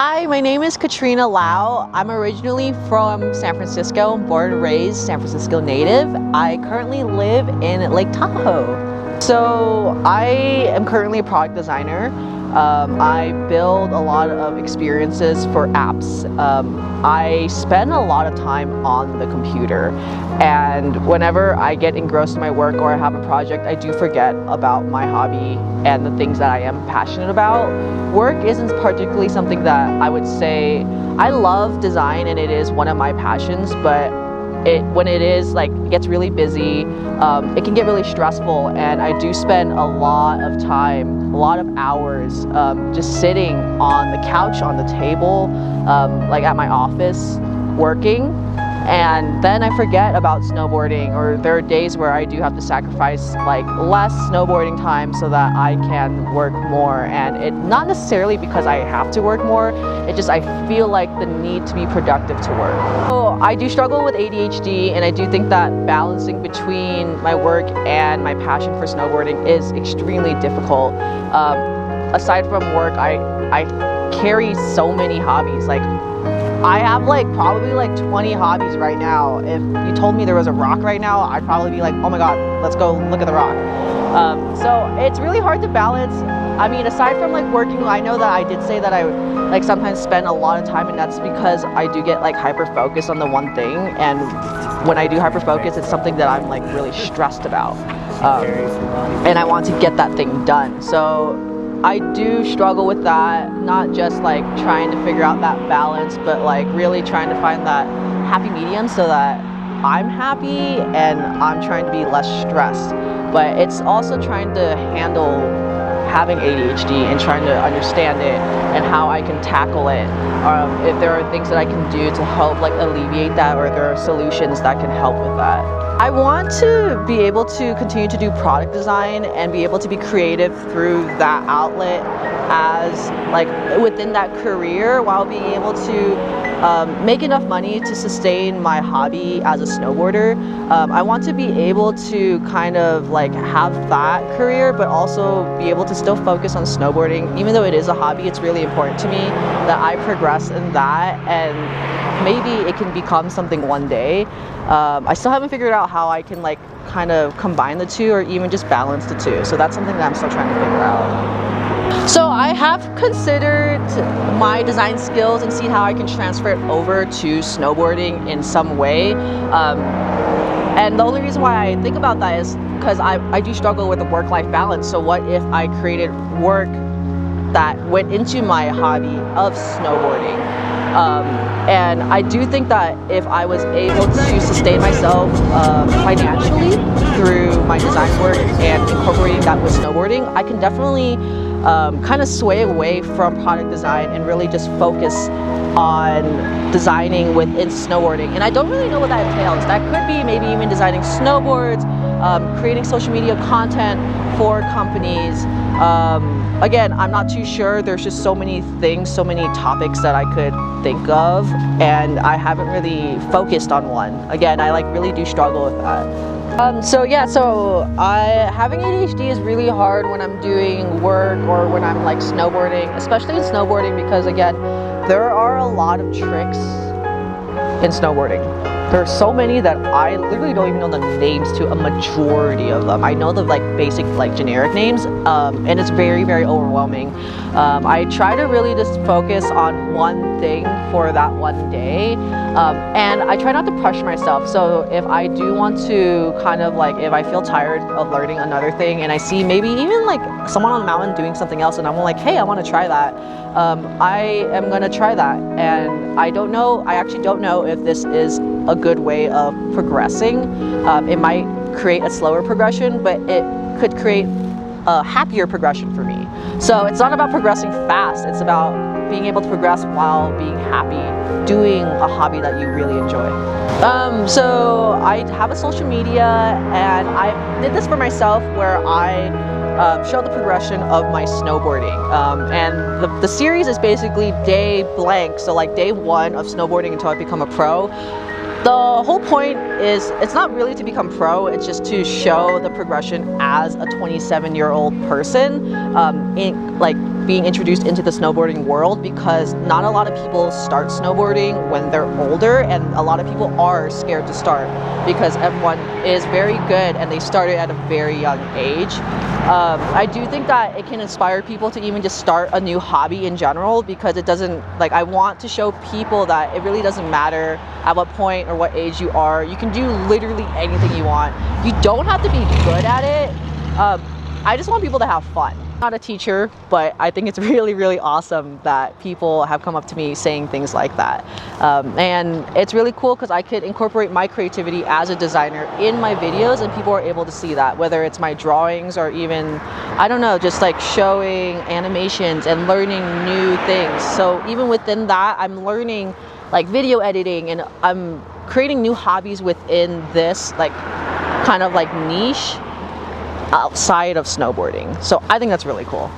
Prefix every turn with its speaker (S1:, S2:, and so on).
S1: Hi, my name is Katrina Lau. I'm originally from San Francisco, born and raised San Francisco native. I currently live in Lake Tahoe. So I am currently a product designer. I build a lot of experiences for apps. I spend a lot of time on the computer, and whenever I get engrossed in my work or I have a project, I do forget about my hobby and the things that I am passionate about. Work isn't particularly something that I would say. I love design and it is one of my passions, but when it gets really busy, it can get really stressful, and I do spend a lot of time, a lot of hours just sitting on the couch, on the table, like at my office working, and then I forget about snowboarding, or there are days where I do have to sacrifice like less snowboarding time so that I can work more. And it not necessarily because I have to work more, it just I feel like the need to be productive to work. So I do struggle with ADHD, and I do think that balancing between my work and my passion for snowboarding is extremely difficult. Aside from work, I carry so many hobbies. Like, I have probably 20 hobbies right now. If you told me there was a rock right now, I'd probably be like, oh my god, let's go look at the rock. So it's really hard to balance. I mean, aside from working, I know that I did say that I sometimes spend a lot of time, and that's because I do get hyper focused on the one thing, and when I do hyper focus, it's something that I'm really stressed about, and I want to get that thing done. So I do struggle with that, not just trying to figure out that balance, but really trying to find that happy medium so that I'm happy and I'm trying to be less stressed. But it's also trying to handle having ADHD and trying to understand it and how I can tackle it. If there are things that I can do to help alleviate that, or there are solutions that can help with that. I want to be able to continue to do product design and be able to be creative through that outlet as within that career, while being able to make enough money to sustain my hobby as a snowboarder. I want to be able to kind of have that career, but also be able to still focus on snowboarding. Even though it is a hobby, it's really important to me that I progress in that, and maybe it can become something one day. I still haven't figured out how I can kind of combine the two, or even just balance the two. So that's something that I'm still trying to figure out. So I have considered my design skills and see how I can transfer it over to snowboarding in some way. And the only reason why I think about that is because I do struggle with a work-life balance. So what if I created work that went into my hobby of snowboarding? And I do think that if I was able to sustain myself financially through my design work and incorporating that with snowboarding, I can definitely kind of sway away from product design and really just focus on designing within snowboarding. And I don't really know what that entails. That could be maybe even designing snowboards, creating social media content for companies. Again, I'm not too sure. There's just so many things, so many topics that I could think of, and I haven't really focused on one. Again, I really do struggle with that. So having ADHD is really hard when I'm doing work or when I'm snowboarding, especially in snowboarding, because again, there are a lot of tricks in snowboarding. There are so many that I literally don't even know the names to a majority of them. I know the basic generic names, and it's very, very overwhelming. I try to really just focus on one thing for that one day, and I try not to push myself. So if I do want to kind of if I feel tired of learning another thing, and I see maybe even someone on the mountain doing something else, and I'm hey, I want to try that, I am gonna try that. And I actually don't know if this is a good way of progressing. It might create a slower progression, but it could create a happier progression for me. So it's not about progressing fast, it's about being able to progress while being happy doing a hobby that you really enjoy. So I have a social media, and I did this for myself where I show the progression of my snowboarding, and the series is basically day blank, so day 1 of snowboarding until I become a pro. The whole point is, it's not really to become pro, it's just to show the progression as a 27-year-old person, being introduced into the snowboarding world, because not a lot of people start snowboarding when they're older, and a lot of people are scared to start because everyone is very good and they started at a very young age. I do think that it can inspire people to even just start a new hobby in general, because it doesn't, like, I want to show people that it really doesn't matter at what point or what age you are. You can do literally anything you want. You don't have to be good at it. I just want people to have fun. I'm not a teacher, but I think it's really, really awesome that people have come up to me saying things like that. And it's really cool because I could incorporate my creativity as a designer in my videos, and people are able to see that, whether it's my drawings or even, I don't know, just like showing animations and learning new things. So even within that, I'm learning like video editing, and I'm creating new hobbies within this like kind of like niche outside of snowboarding. So I think that's really cool.